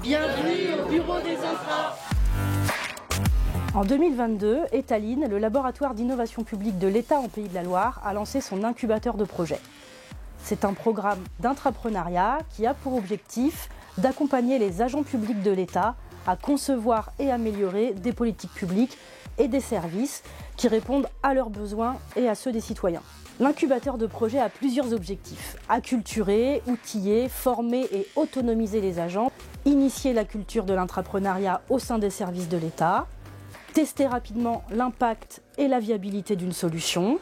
Bienvenue au bureau des infras. En 2022, Étaline, le laboratoire d'innovation publique de l'État en Pays de la Loire, a lancé son incubateur de projets. C'est un programme d'intrapreneuriat qui a pour objectif d'accompagner les agents publics de l'État à concevoir et améliorer des politiques publiques et des services qui répondent à leurs besoins et à ceux des citoyens. L'incubateur de projet a plusieurs objectifs: acculturer, outiller, former et autonomiser les agents, initier la culture de l'intrapreneuriat au sein des services de l'État, tester rapidement l'impact et la viabilité d'une solution,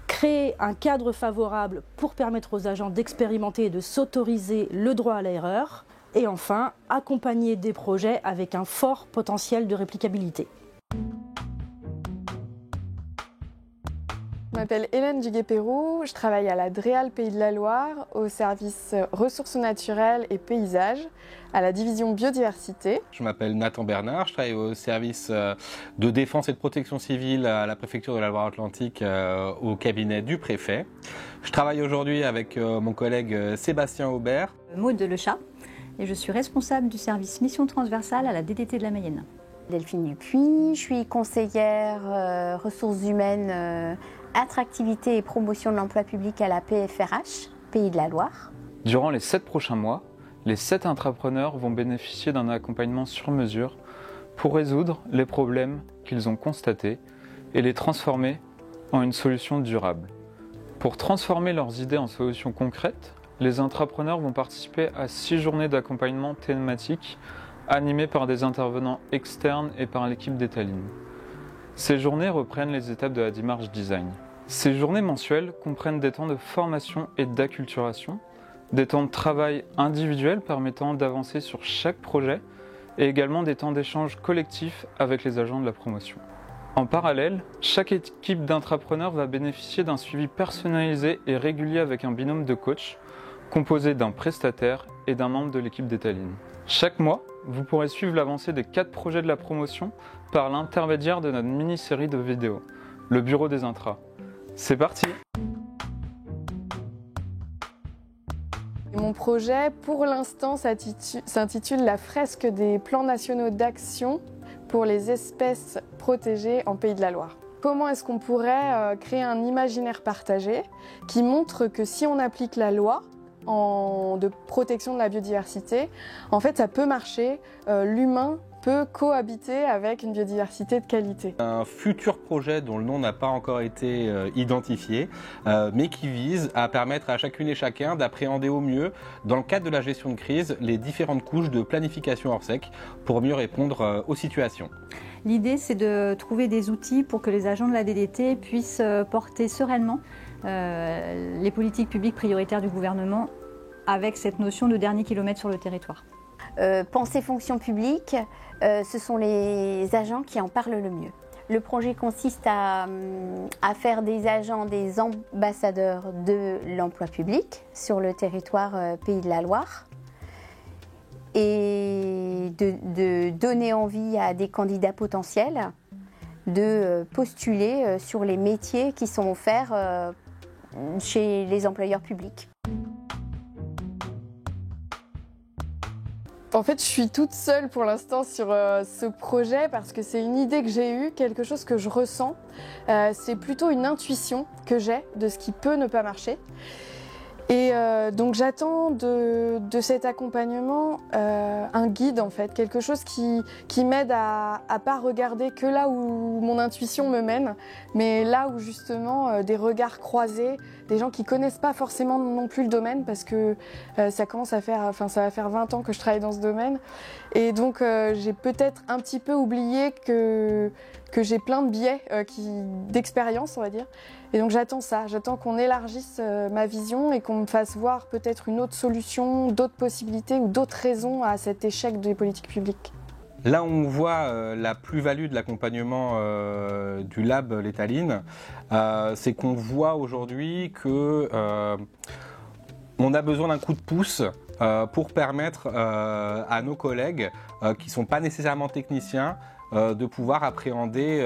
créer un cadre favorable pour permettre aux agents d'expérimenter et de s'autoriser le droit à l'erreur, et enfin, accompagner des projets avec un fort potentiel de réplicabilité. Je m'appelle Hélène Duguay-Pérou, je travaille à la DREAL Pays de la Loire, au service ressources naturelles et paysages, à la division biodiversité. Je m'appelle Nathan Bernard, je travaille au service de défense et de protection civile à la préfecture de la Loire-Atlantique au cabinet du préfet. Je travaille aujourd'hui avec mon collègue Sébastien Aubert. Maud Lechat, et je suis responsable du service mission transversale à la DDT de la Mayenne. Delphine Dupuis, je suis conseillère ressources humaines, attractivité et promotion de l'emploi public à la PFRH, Pays de la Loire. Durant les 7 prochains mois, les 7 intrapreneurs vont bénéficier d'un accompagnement sur mesure pour résoudre les problèmes qu'ils ont constatés et les transformer en une solution durable. Pour transformer leurs idées en solutions concrètes, les intrapreneurs vont participer à 6 journées d'accompagnement thématique animées par des intervenants externes et par l'équipe d'Étaline. Ces journées reprennent les étapes de la démarche design. Ces journées mensuelles comprennent des temps de formation et d'acculturation, des temps de travail individuels permettant d'avancer sur chaque projet et également des temps d'échange collectif avec les agents de la promotion. En parallèle, chaque équipe d'intrapreneurs va bénéficier d'un suivi personnalisé et régulier avec un binôme de coach composé d'un prestataire et d'un membre de l'équipe d'Étaline. Chaque mois, vous pourrez suivre l'avancée des 4 projets de la promotion par l'intermédiaire de notre mini-série de vidéos, le Bureau des Intras. C'est parti! Mon projet, pour l'instant, s'intitule La fresque des plans nationaux d'action pour les espèces protégées en Pays de la Loire. Comment est-ce qu'on pourrait créer un imaginaire partagé qui montre que si on applique la loi de protection de la biodiversité, en fait ça peut marcher, l'humain peut cohabiter avec une biodiversité de qualité. Un futur projet dont le nom n'a pas encore été identifié, mais qui vise à permettre à chacune et chacun d'appréhender au mieux, dans le cadre de la gestion de crise, les différentes couches de planification hors sec pour mieux répondre aux situations. L'idée, c'est de trouver des outils pour que les agents de la DDT puissent porter sereinement les politiques publiques prioritaires du gouvernement avec cette notion de dernier kilomètre sur le territoire. Penser fonction publique, ce sont les agents qui en parlent le mieux. Le projet consiste à faire des agents des ambassadeurs de l'emploi public sur le territoire Pays de la Loire et de donner envie à des candidats potentiels de postuler sur les métiers qui sont offerts chez les employeurs publics. En fait, je suis toute seule pour l'instant sur ce projet parce que c'est une idée que j'ai eue, quelque chose que je ressens. C'est plutôt une intuition que j'ai de ce qui peut ne pas marcher. Et donc j'attends de cet accompagnement un guide en fait, quelque chose qui m'aide à pas regarder que là où mon intuition me mène, mais là où justement des regards croisés, des gens qui connaissent pas forcément non plus le domaine parce que ça va faire 20 ans que je travaille dans ce domaine et donc j'ai peut-être un petit peu oublié que j'ai plein de biais d'expérience, on va dire. Et donc j'attends qu'on élargisse ma vision et qu'on me fasse voir peut-être une autre solution, d'autres possibilités ou d'autres raisons à cet échec des politiques publiques. Là où on voit la plus-value de l'accompagnement du Lab l'Étaline, c'est qu'on voit aujourd'hui que on a besoin d'un coup de pouce pour permettre à nos collègues qui ne sont pas nécessairement techniciens de pouvoir appréhender,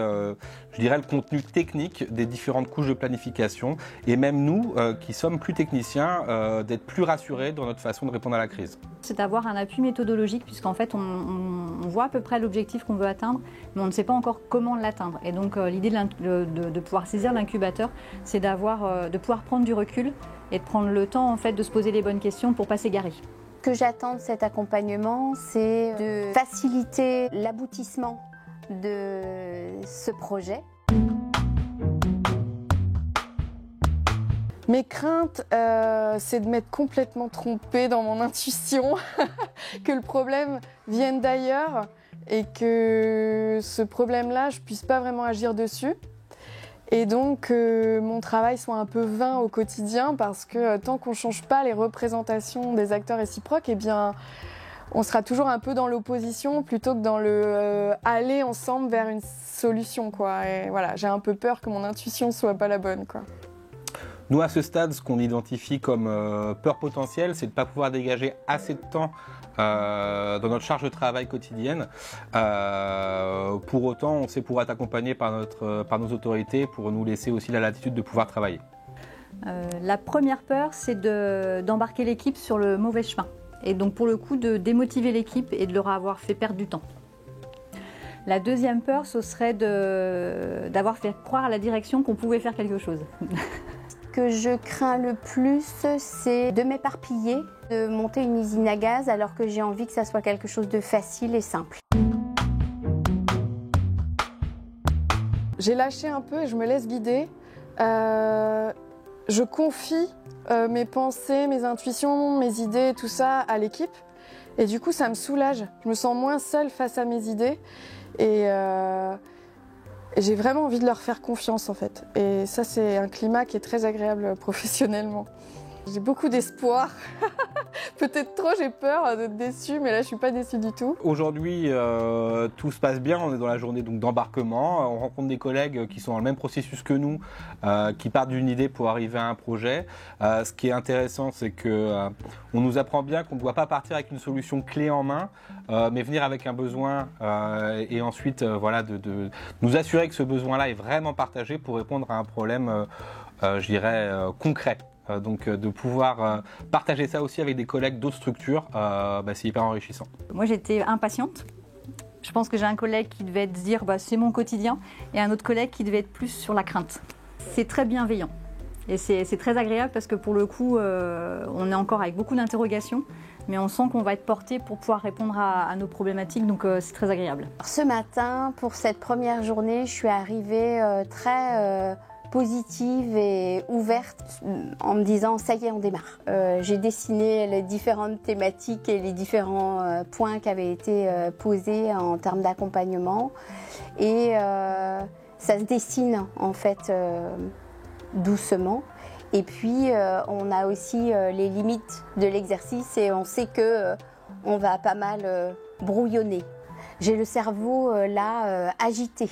je dirais, le contenu technique des différentes couches de planification, et même nous, qui sommes plus techniciens, d'être plus rassurés dans notre façon de répondre à la crise. C'est d'avoir un appui méthodologique, puisqu'en fait, on voit à peu près l'objectif qu'on veut atteindre, mais on ne sait pas encore comment l'atteindre. Et donc, l'idée de pouvoir saisir l'incubateur, c'est de pouvoir prendre du recul et de prendre le temps, en fait, de se poser les bonnes questions pour pas s'égarer. Ce que j'attends de cet accompagnement, c'est de faciliter l'aboutissement de ce projet. Mes craintes, c'est de m'être complètement trompée dans mon intuition, que le problème vienne d'ailleurs et que ce problème-là, je puisse pas vraiment agir dessus. Et donc, mon travail soit un peu vain au quotidien parce que tant qu'on ne change pas les représentations des acteurs réciproques, eh bien, on sera toujours un peu dans l'opposition plutôt que dans le aller ensemble vers une solution, quoi. Et voilà, j'ai un peu peur que mon intuition soit pas la bonne, quoi. Nous, à ce stade, ce qu'on identifie comme peur potentielle, c'est de ne pas pouvoir dégager assez de temps dans notre charge de travail quotidienne. Pour autant, on sait pouvoir être accompagné par nos autorités pour nous laisser aussi la latitude de pouvoir travailler. La première peur, c'est d'embarquer l'équipe sur le mauvais chemin. Et donc, pour le coup, de démotiver l'équipe et de leur avoir fait perdre du temps. La deuxième peur, ce serait d'avoir fait croire à la direction qu'on pouvait faire quelque chose. Ce que je crains le plus, c'est de m'éparpiller, de monter une usine à gaz alors que j'ai envie que ça soit quelque chose de facile et simple. J'ai lâché un peu et je me laisse guider. Je confie mes pensées, mes intuitions, mes idées, tout ça à l'équipe. Et du coup, ça me soulage. Je me sens moins seule face à mes idées. Et j'ai vraiment envie de leur faire confiance, en fait. Et ça, c'est un climat qui est très agréable professionnellement. J'ai beaucoup d'espoir. Peut-être trop, j'ai peur d'être déçue, mais là, je suis pas déçue du tout. Aujourd'hui, tout se passe bien. On est dans la journée donc d'embarquement. On rencontre des collègues qui sont dans le même processus que nous, qui partent d'une idée pour arriver à un projet. Ce qui est intéressant, c'est que on nous apprend bien qu'on ne doit pas partir avec une solution clé en main, mais venir avec un besoin et ensuite, voilà, de nous assurer que ce besoin-là est vraiment partagé pour répondre à un problème, je dirais, concret. Donc de pouvoir partager ça aussi avec des collègues d'autres structures, c'est hyper enrichissant. Moi, j'étais impatiente. Je pense que j'ai un collègue qui devait se dire c'est mon quotidien et un autre collègue qui devait être plus sur la crainte. C'est très bienveillant et c'est très agréable parce que pour le coup, on est encore avec beaucoup d'interrogations, mais on sent qu'on va être porté pour pouvoir répondre à nos problématiques, donc c'est très agréable. Ce matin, pour cette première journée, je suis arrivée très positive et ouverte en me disant ça y est, on démarre. J'ai dessiné les différentes thématiques et les différents points qui avaient été posés en termes d'accompagnement et ça se dessine en fait doucement. Et puis on a aussi les limites de l'exercice et on sait que on va pas mal brouillonner. J'ai le cerveau là agité.